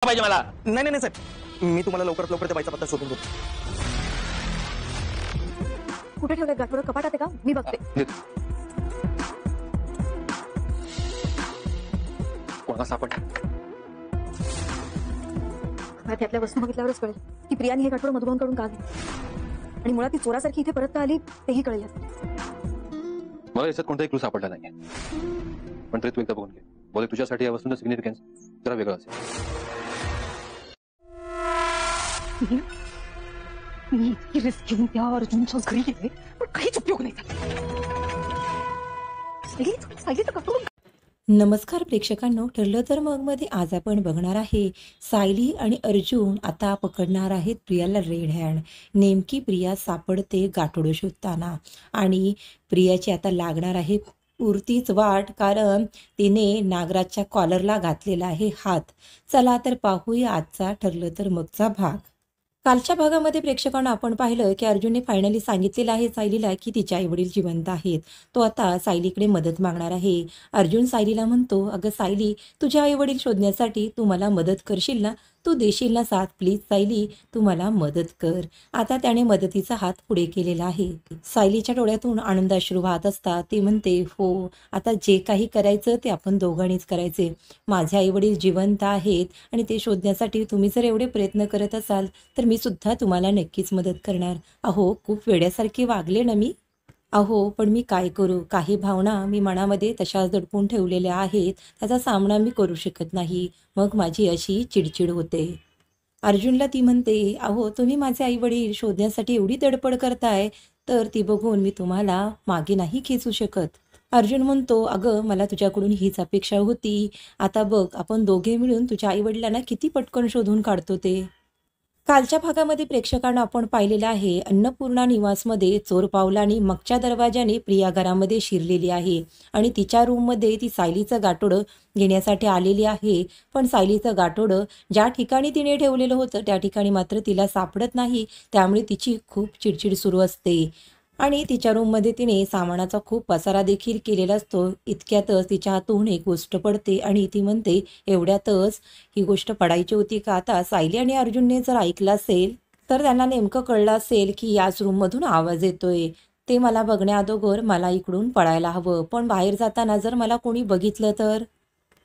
पाहिजे मला. नाही नाही नाही साहेब, मी तुम्हाला लवकरात लवकर त्या बाईचा पत्ता शोधून देतो. कुठे ठेवलंय गाठोडं? कपाटात आहे का? मी बघते. कोणाला सापड त्यातल्या वस्तू बघितल्यावरच कळेल की प्रियाने हे गाठोडं मधुभाऊंकडून का घेतलं आणि मुळात ती चोरासारखी इथे परत का आली तेही कळेल. मला याच्यात कोणताही क्लू सापडला नाहीये, पण तरी तू एकदा बघून घे. बोले तुझ्यासाठी या वस्तूंचं सिग्निफिकन्स जरा वेगळं असेल. मी इतकी रिस्क घेऊन त्या अर्जुनच्या घरी गेले पण काहीच उपयोग नाही झाला. सायलीचं गाठोडं. नमस्कार प्रेक्षकांनो, ठरलं तर मग मध्ये आज आपण बघणार आहे सायली आणि अर्जुन आता पकडणार आहेत प्रियाला रेड हँड. नेमकी प्रिया सापडते गाठोडं शोधताना आणि प्रियाची आता लागणार आहे पुरतीच वाट, कारण तिने नागराजच्या कॉलरला घातलेला आहे हात. चला तर पाहूया आजचा ठरलं तर मगचा भाग. कालच्या भागामध्ये प्रेक्षकांना आपण पाहिलं की अर्जुनने फायनली सांगितलेलं आहे सायलीला की तिचे आईवडील जिवंत आहेत. तो आता सायलीकडे मदत मागणार आहे. अर्जुन सायलीला म्हणतो, अगं सायली, तुझे आईवडील शोधण्यासाठी तू मला मदत करशील ना? तू देशील ना साथ? प्लीज सायली, तू मला मदत कर. आता त्याने मदतीचा हात पुढे केलेला आहे. सायलीच्या डोळ्यातून आनंदाश्रू वाहत असतात. ती म्हणते, हो, आता जे काही करायचं ते आपण दोघांनीच करायचे. माझे आईवडील जिवंत आहेत आणि ते शोधण्यासाठी तुम्ही जर एवढे प्रयत्न करत असाल तर मी सुद्धा तुम्हाला नक्कीच मदत करणार. अहो, खूप वेड्यासारखी वागले ना मी? अहो, पण मी काय करू? काही भावना मी मनामध्ये तशाच दडपून ठेवलेल्या आहेत. त्याचा सामना मी करू शकत नाही. मग माझी अशी चिडचिड होते. अर्जुनला ती म्हणते, अहो, तुम्ही माझे आईवडील शोधण्यासाठी एवढी धडपड करताय तर ती बघून मी तुम्हाला मागे नाही खेचू शकत. अर्जुन म्हणतो, अगं, मला तुझ्याकडून हीच अपेक्षा होती. आता बघ, आपण दोघे मिळून तुझ्या आईवडिलांना किती पटकन शोधून काढतो ते. कालच्या भागामध्ये प्रेक्षकांना आपण पाहिलेलं आहे अन्नपूर्णा निवासमध्ये चोर पावलाने मागच्या दरवाजाने प्रिया घरामध्ये शिरलेली आहे आणि तिच्या रूममध्ये ती सायलीचं गाठोडं घेण्यासाठी आलेली आहे. पण सायलीचं गाठोडं ज्या ठिकाणी तिने ठेवलेलं होतं त्या ठिकाणी मात्र तिला सापडत नाही. त्यामुळे तिची खूप चिडचिड सुरू असते आणि तिच्या रूममध्ये तिने सामानाचा खूप पसारा देखील केलेला असतो. इतक्यातच तिच्या हातून एक गोष्ट पडते आणि ती म्हणते, एवढ्यातच ही गोष्ट पडायची होती का? आता सायली आणि अर्जुनने जर ऐकलं असेल तर त्यांना नेमकं कळलं असेल की याच रूममधून आवाज येतोय. ते मला बघण्याअगोदर मला इकडून पळायला हवं, पण बाहेर जाताना जर मला कोणी बघितलं तर?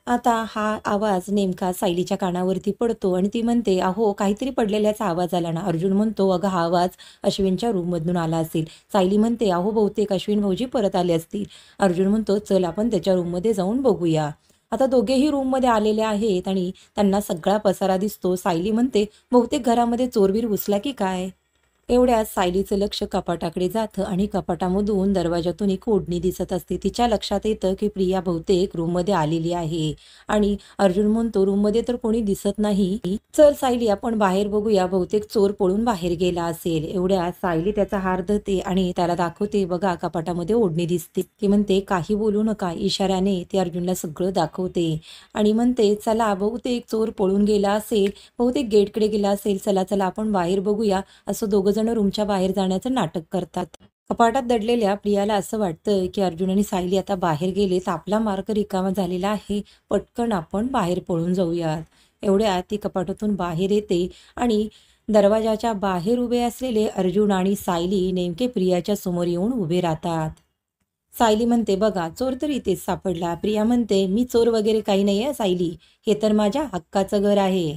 आता हा आवाज नेमका सायलीच्या कानावरती पडतो आणि ती म्हणते, अहो, काहीतरी पडलेल्याचा आवाज आला ना? अर्जुन म्हणतो, अगं, हा आवाज अश्विनच्या रूममधून आला असेल. सायली म्हणते, अहो, बहुतेक अश्विन भाऊजी परत आले असतील. अर्जुन म्हणतो, चल आपण त्याच्या रूममध्ये जाऊन बघूया. आता दोघेही रूममध्ये आलेले आहेत आणि त्यांना सगळा पसारा दिसतो. सायली म्हणते, बहुतेक घरामध्ये चोरबीर घुसला की काय? एवढ्यात सायलीचं लक्ष कपाटाकडे जातं आणि कपाटामधून दरवाजातून एक ओढणी दिसत असते. तिच्या लक्षात येतं की प्रिया बहुतेक रूममध्ये आलेली आहे आणि अर्जुन म्हणतो, रूममध्ये तर कोणी दिसत नाही. चल सायली, आपण बाहेर बघूया, बहुतेक चोर पळून बाहेर गेला असेल. एवढ्यात सायली त्याचा हार धरते आणि त्याला दाखवते, बघा, कपाटामध्ये ओढणी दिसते. ती म्हणते, काही बोलू नका. इशाऱ्याने ते अर्जुनला सगळं दाखवते आणि म्हणते, चला, बहुतेक चोर पळून गेला असेल, बहुतेक गेटकडे गेला असेल. चला चला आपण बाहेर बघूया. असं दोघं जण रूमच्या बाहेर जाण्याचं नाटक करतात. कपाटात दडलेल्या प्रियाला असं वाटतं की अर्जुन आणि सायली आता बाहेर गेले तर आपला मार्ग रिकामा झालेला आहे. पटकन आपण बाहेर पळून जाऊयात. एवढ्यात ती कपाटातून बाहेर येते आणि दरवाजाच्या बाहेर उभे असलेले अर्जुन आणि सायली नेमके प्रियाच्या समोर येऊन उभे राहतात. सायली म्हणते, बघा, चोर तर इथेच सापडला. प्रिया म्हणते, मी चोर वगैरे काही नाही आहे सायली, हे तर माझ्या हक्काचं घर आहे.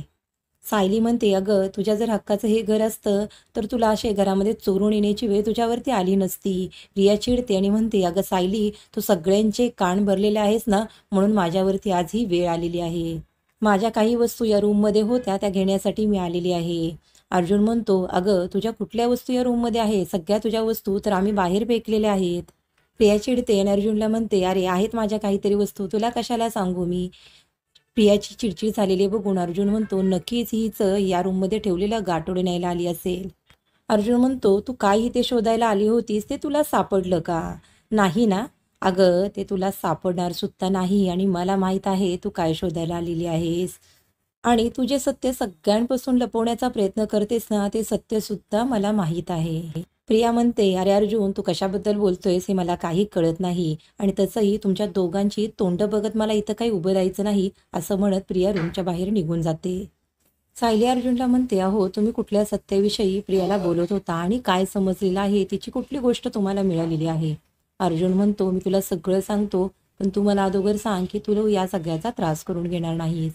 सायली म्हणते, अगं, तुझ्या जर हक्काचं हे घर असतं तर तुला असे घरामध्ये चोरून येण्याची वेळ तुझ्यावरती आली नसती. प्रिया चिडते आणि म्हणते, अगं सायली, तू सगळ्यांचे कान भरलेले आहेस ना, म्हणून माझ्यावरती आज ही वेळ आलेली आहे. माझ्या काही वस्तू या रूममध्ये होत्या, त्या घेण्यासाठी मी आलेली आहे. अर्जुन म्हणतो, अगं, तुझ्या कुठल्या वस्तू या रूममध्ये आहे? सगळ्या तुझ्या वस्तू तर आम्ही बाहेर फेकलेल्या आहेत. प्रिया चिडते आणि अर्जुनला म्हणते, अरे, आहेत माझ्या काहीतरी वस्तू, तुला कशाला सांगू मी? प्रियाची चिडचिड झालेली बघून अर्जुन म्हणतो, नक्कीच हीच या रूममध्ये ठेवलेलं गाठोडे न्यायला आली असेल. अर्जुन म्हणतो, तू काय इथे शोधायला आली होतीस? ते तुला सापडलं का? नाही ना? अगं, ते तुला सापडणार सुद्धा नाही आणि मला माहीत आहे तू काय शोधायला आलेली आहेस आणि तुझे सत्य सगळ्यांपासून लपवण्याचा प्रयत्न करतेस ना, ते सत्य सुद्धा मला माहीत आहे. प्रिया म्हणते, अरे अर्जुन, तू कशाबद्दल बोलतोयस हे मला काही कळत नाही आणि तसंही तुमच्या दोघांची तोंड बघत मला इथं काही उभं राहायचं नाही, असं म्हणत प्रिया रूमच्या बाहेर निघून जाते. सायली अर्जुनला म्हणते, अहो तुम्ही कुठल्या सत्याविषयी प्रियाला बोलत होता आणि काय समजलेलं आहे, तिची कुठली गोष्ट तुम्हाला मिळालेली आहे? अर्जुन म्हणतो, मी तुला सगळं सांगतो, पण तू मला अगोदर सांग की तुला या सगळ्याचा त्रास करून घेणार नाहीस.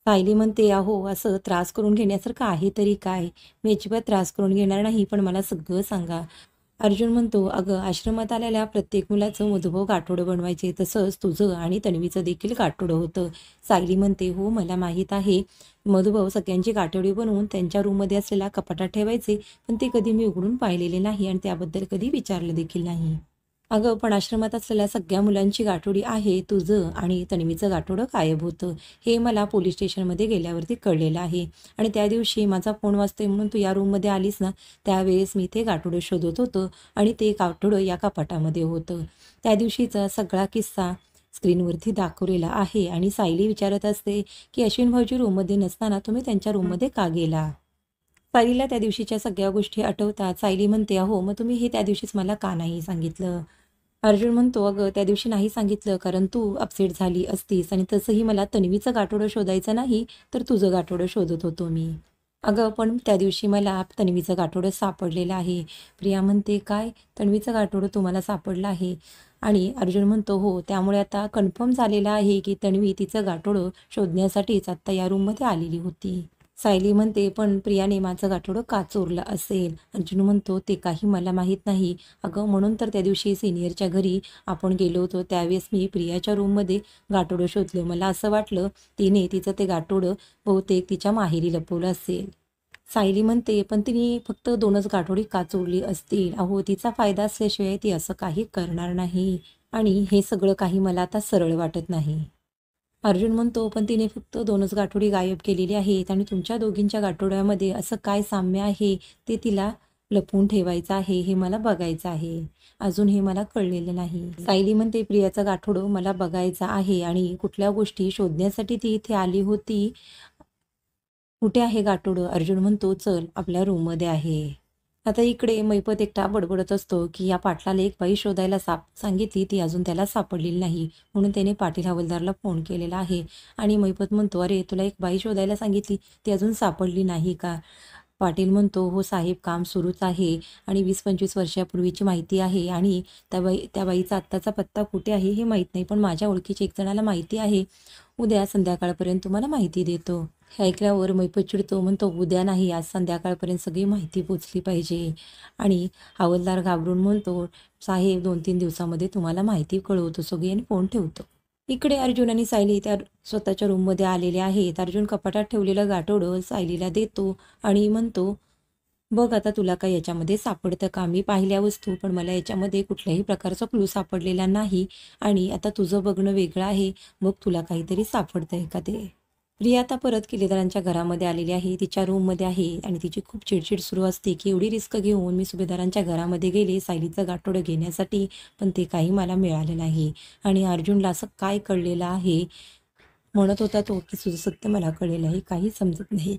सायली म्हणते, अहो असं त्रास करून घेण्यासारखं आहे तरी काय? मी अजिबात त्रास करून घेणार नाही, पण मला सगळं सांगा. अर्जुन म्हणतो, अगं आश्रमात आलेल्या प्रत्येक मुलाचं मधुभाऊ गाठोडं बनवायचे, तसंच तुझं आणि तन्वीचं देखील गाठोडं होतं. सायली म्हणते, हो मला माहीत आहे. मधुभाऊ सगळ्यांची गाठोडी बनवून त्यांच्या रूममध्ये असलेल्या कपाटात ठेवायचे, पण ते कधी मी उघडून पाहिलेले नाही आणि त्याबद्दल कधी विचारलं देखील नाही. अगं पण आश्रमात असलेल्या सगळ्या मुलांची गाठोडी आहे, तुझं आणि तन्वीचं गाठोडं गायब होतं. हे मला पोलीस स्टेशनमध्ये गेल्यावरती कळलेलं आहे. आणि त्या दिवशी माझा फोन वाजतोय म्हणून तू या रूममध्ये आलीस ना, त्यावेळेस मी ते गाठोडं शोधत होतं आणि ते गाठोडं या कपाटामध्ये होतं. त्या दिवशीचा सगळा किस्सा स्क्रीनवरती दाखवलेला आहे. आणि सायली विचारत असते की अश्विन भाऊजी रूममध्ये नसताना तुम्ही त्यांच्या रूममध्ये का गेला? सायलीला त्या दिवशीच्या सगळ्या गोष्टी आठवतात. सायली म्हणते, अहो मग तुम्ही हे त्या दिवशीच मला का नाही सांगितलं? अर्जुन म्हणतो, अगं त्या दिवशी नाही सांगितलं कारण तू अपसेट झाली असतीस आणि तसंही मला तन्वीचं गाठोडं शोधायचं नाही, तर तुझं गाठोडं शोधत होतो मी. अगं पण त्या दिवशी मला तन्वीचं गाठोडं सापडलेलं आहे. प्रिया म्हणते, काय तन्वीचं गाठोडं तुम्हाला सापडलं आहे? आणि अर्जुन म्हणतो, हो, त्यामुळे आता कन्फर्म झालेलं आहे की तन्वी तिचं गाठोडं शोधण्यासाठीच आत्ता या रूममध्ये आलेली होती. सायली म्हणते, पण प्रियाने माझं गाठोडं का चोरलं असेल? अर्जुन म्हणतो, ते काही मला माहीत नाही. अगं म्हणून तर त्या दिवशी सिनियरच्या घरी आपण गेलो होतो, त्यावेळेस मी प्रियाच्या रूममध्ये गाठोडं शोधलं. मला असं वाटलं तिने तिचं ते गाठोडं बहुतेक तिच्या माहेरी लपवलं असेल. सायली म्हणते, पण तिने फक्त 2च गाठोडी का चोरली असतील? अहो तिचा फायदा असल्याशिवाय ती असं काही करणार नाही. आणि हे सगळं काही मला आता सरळ वाटत नाही. अर्जुन म्हणतो, पण तिने फक्त 2च गाठोडी गायब केलेली आहेत आणि तुमच्या दोघींच्या गाठोड्यामध्ये असं काय साम्य आहे ते तिला लपवून ठेवायचं आहे, हे मला बघायचं आहे. अजून हे मला कळलेलं नाही. सायली म्हणते, प्रियाचं गाठोडं मला बघायचं आहे आणि कुठल्या गोष्टी शोधण्यासाठी ती इथे आली होती. कुठे आहे गाठोडं? अर्जुन म्हणतो, चल आपल्या रूममध्ये आहे. आता इकडे मैपत एकटा बडबडत असतो की या पाटलाला एक बाई शोधायला सांगितली, ती अजून त्याला सापडलेली नाही, म्हणून त्याने पाटील हवालदारला फोन केलेला आहे. आणि मैपत म्हणतो, अरे तुला एक बाई शोधायला सांगितली, ती अजून सापडली नाही का? पाटील म्हणतो, हो साहेब, काम सुरूच आहे आणि 20-25 वर्षापूर्वीची माहिती आहे आणि त्या बाईचा आत्ताचा पत्ता कुठे आहे हे माहीत नाही, पण माझ्या ओळखीच्या एक जणाला माहिती आहे. उद्या संध्याकाळपर्यंत तुम्हाला माहिती देतो. हे ऐकल्यावर मैपत चिडतो, म्हणतो, उद्या नाही, आज संध्याकाळपर्यंत सगळी माहिती पोचली पाहिजे. आणि हवालदार घाबरून म्हणतो, साहेब 2-3 दिवसामध्ये तुम्हाला माहिती कळवतो सगळी, आणि फोन ठेवतो. इकडे अर्जुन आणि सायली त्या स्वतःच्या रूममध्ये आलेले आहेत. अर्जुन कपाटात ठेवलेलं गाठोडं सायलीला देतो आणि म्हणतो, बघ आता तुला काय याच्यामध्ये सापडतं का? मी पाहिल्या वस्तू, पण मला याच्यामध्ये कुठल्याही प्रकारचा क्लू सापडलेला नाही आणि आता तुझं बघणं वेगळं आहे. बघ तुला काहीतरी सापडतंय का ते. प्रिया आता परत किल्लेदारांच्या घरामध्ये आलेली आहे, तिच्या रूममध्ये आहे आणि तिची खूप चिडचिड सुरू असते की एवढी रिस्क घेऊन मी सुभेदारांच्या घरामध्ये गेले सायलीचं गाठोडं घेण्यासाठी, पण ते काही मला मिळालं नाही. आणि अर्जुनला असं काय कळलेलं आहे म्हणत होता तो की तुझं सत्य मला कळलेलं आहे, काही समजत नाही.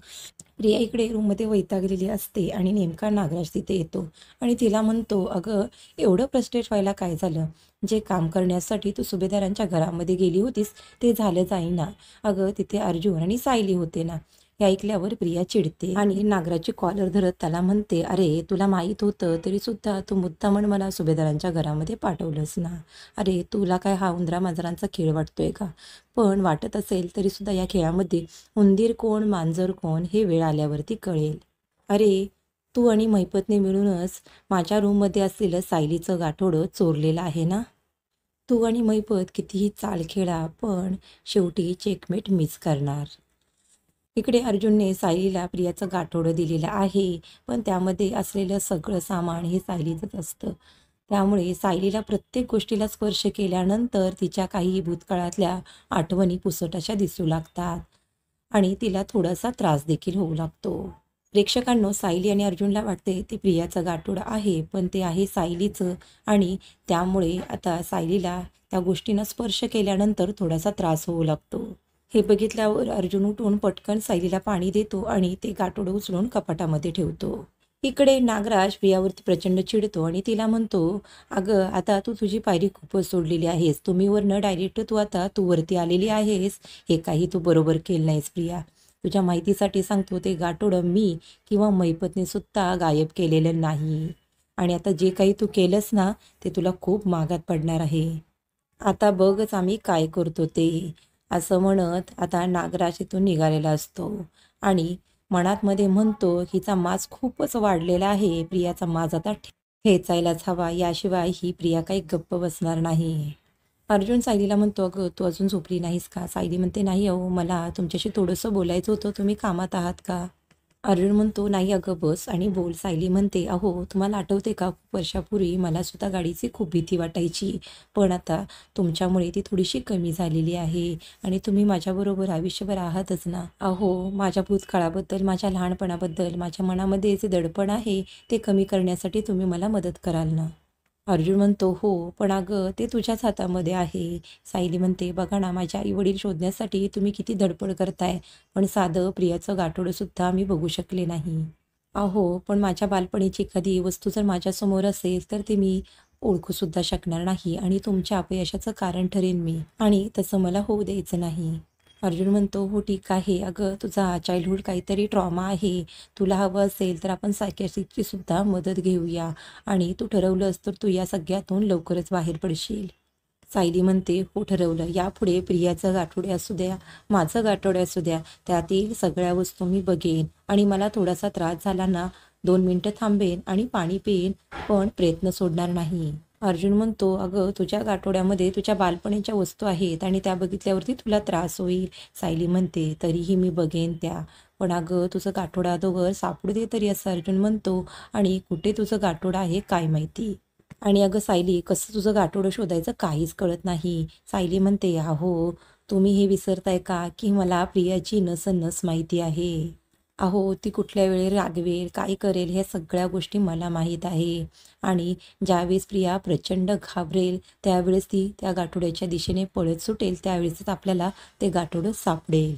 प्रिया इकडे रूममध्ये वैतागलेली असते आणि नेमका नागराज तिथे येतो आणि तिला म्हणतो, अगं एवढं फ्रस्ट्रेट व्हायला काय झालं? जे काम करण्यासाठी तू सुभेदारांच्या घरामध्ये गेली होतीस ते झालं जाईना. अगं तिथे अर्जुन आणि सायली होते ना. हे ऐकल्यावर प्रिया चिडते आणि नागराची कॉलर धरत त्याला म्हणते, अरे तुला माहीत होतं तरी सुद्धा तू मुद्दामून मला सुभेदारांच्या घरामध्ये पाठवलंस ना. अरे तुला काय हा उंदरा मांजरांचा खेळ वाटतोय का? पण वाटत असेल तरी सुद्धा या खेळामध्ये उंदीर कोण मांजर कोण हे वेळ आल्यावरती कळेल. अरे तू आणि मैपतने मिळूनच माझ्या रूममध्ये असलेलं सायलीचं गाठोडं चोरलेलं आहे ना. तू आणि मैपत कितीही चाल खेळा, पण शेवटी चेकमेट मिस करणार. इकडे अर्जुनने सायलीला प्रियाचं गाठोडं दिलेलं आहे, पण त्यामध्ये असलेलं सगळं सामान हे सायलीचंच असतं. त्यामुळे सायलीला प्रत्येक गोष्टीला स्पर्श केल्यानंतर तिच्या काही भूतकाळातल्या आठवणी पुसट दिसू लागतात आणि तिला थोडासा त्रास देखील होऊ लागतो. प्रेक्षकांनो, सायली आणि अर्जुनला वाटते ते प्रियाचं गाठोडं आहे, पण ते आहे सायलीचं आणि त्यामुळे आता सायलीला त्या गोष्टींना स्पर्श केल्यानंतर थोडासा त्रास होऊ लागतो. हे बघितल्यावर अर्जुन उठून पटकन सायलीला पाणी देतो आणि ते गाठोडं उचलून कपाटामध्ये ठेवतो. इकडे नागराज प्रियावरती प्रचंड चिडतो आणि तिला म्हणतो, अगं आता तू तुझी पायरी खूपच सोडलेली आहेस. तुम्ही वरनं डायरेक्ट तू वरती आलेली आहेस. हे काही तू बरोबर केलं नाहीस प्रिया. तुझ्या माहितीसाठी सांगतो, ते गाठोडं मी किंवा मैपतने सुद्धा गायब केलेलं नाही. आणि आता जे काही तू केलंस ना, ते तुला खूप महागात पडणार आहे. आता बघच आम्ही काय करतो ते. असं म्हणत आता नागराज तिथून निघालेला असतो आणि मनात मध्ये म्हणतो, हिचा माज खूपच वाढलेला आहे. प्रियाचा माज आता ठेचायलाच हवा, याशिवाय ही प्रिया काही गप्प बसणार नाही. अर्जुन सायलीला म्हणतो, अगं तू अजून झोपली नाहीस का? सायली म्हणते, नाही अहो, मला तुमच्याशी थोडंसं बोलायचं होतं, तुम्ही कामात आहात का? अर्जुन म्हणतो, नाही अगं बस आणि बोल. सायली म्हणते, अहो तुम्हाला आठवते का, खूप वर्षापूर्वी मला सुद्धा गाडीची खूप भीती वाटायची, पण आता तुमच्यामुळे ती थोडीशी कमी झालेली आहे आणि तुम्ही माझ्याबरोबर आयुष्यभर आहातच ना. अहो माझ्या भूतकाळाबद्दल, माझ्या लहानपणाबद्दल माझ्या मनामध्ये जे दडपण आहे ते कमी करण्यासाठी तुम्ही मला मदत कराल ना. अर्जुन म्हणतो, हो पण अगं ते तुझ्याच हातामध्ये आहे. सायली म्हणते, बघा ना, माझे आई वडील शोधण्यासाठी तुम्ही किती धडपड करताय, पण साधं प्रियाचं गाठोडं सुद्धा मी बघू शकले नाही. अहो पण माझ्या बालपणीची एखादी वस्तू जर माझ्यासमोर असेल तर ते मी ओळखू सुद्धा शकणार नाही आणि तुमच्या अपयशाचं कारण ठरेन मी, आणि तसं मला होऊ द्यायचं नाही. अर्जुन म्हणतो, हो ठीक आहे, अगं तुझा चाइल्डहुड काहीतरी ट्रॉमा आहे, तुला हवं असेल तर आपण सायकियाट्रिस्टची सुद्धा मदत घेऊया आणि तू ठरवलंस तर तू या सगळ्यातून लवकरच बाहेर पडशील. सायली म्हणते, हो ठरवलं, यापुढे प्रियाचं गाठोडे असू द्या, माझं गाठोडे असू द्या, त्यातील सगळ्या वस्तू मी बघेन आणि मला थोडासा त्रास झाला ना, 2 मिनिटं थांबेन आणि पाणी पिईन, पण प्रयत्न सोडणार नाही. अर्जुन म्हणतो, अगं तुझ्या गाठोड्यामध्ये तुझ्या बालपणीच्या वस्तू आहेत आणि त्या बघितल्यावरती तुला त्रास होईल. सायली म्हणते, तरीही मी बघेन त्या, पण अगं तुझं गाठोडा अगोदर सापडू दे तरी, असं अर्जुन म्हणतो. आणि कुठे तुझं गाठोडा आहे काय माहिती. आणि अगं सायली, कसं तुझं गाठोडं शोधायचं काहीच कळत नाही. सायली म्हणते, अहो तुम्ही हे विसरताय का की मला प्रियाची नस माहिती आहे. अहो ती कुठल्या वेळी रागवेल, काय करेल, ह्या सगळ्या गोष्टी मला माहीत आहे. आणि ज्यावेळेस प्रिया प्रचंड घाबरेल त्यावेळेस ती त्या गाठोड्याच्या दिशेने पळत सुटेल, त्यावेळेसच आपल्याला ते गाठोडं सापडेल.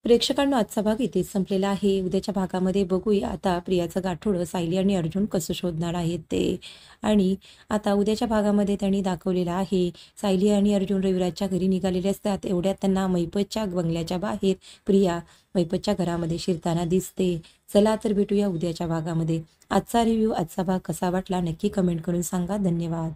प्रेक्षकांनो, आजचा भाग इथेच संपलेला आहे. उद्याच्या भागामध्ये बघूया आता प्रियाचं गाठोडं सायली आणि अर्जुन कसं शोधणार आहेत ते. आणि आता उद्याच्या भागामध्ये त्यांनी दाखवलेलं आहे, सायली आणि अर्जुन रविराजच्या घरी निघालेले असतात. एवढ्यात त्यांना मैपतच्या बंगल्याच्या बाहेर प्रिया मैपतच्या घरामध्ये शिरताना दिसते. चला तर भेटूया उद्याच्या भागामध्ये. आजचा रिव्ह्यू, आजचा भाग कसा वाटला नक्की कमेंट करून सांगा. धन्यवाद.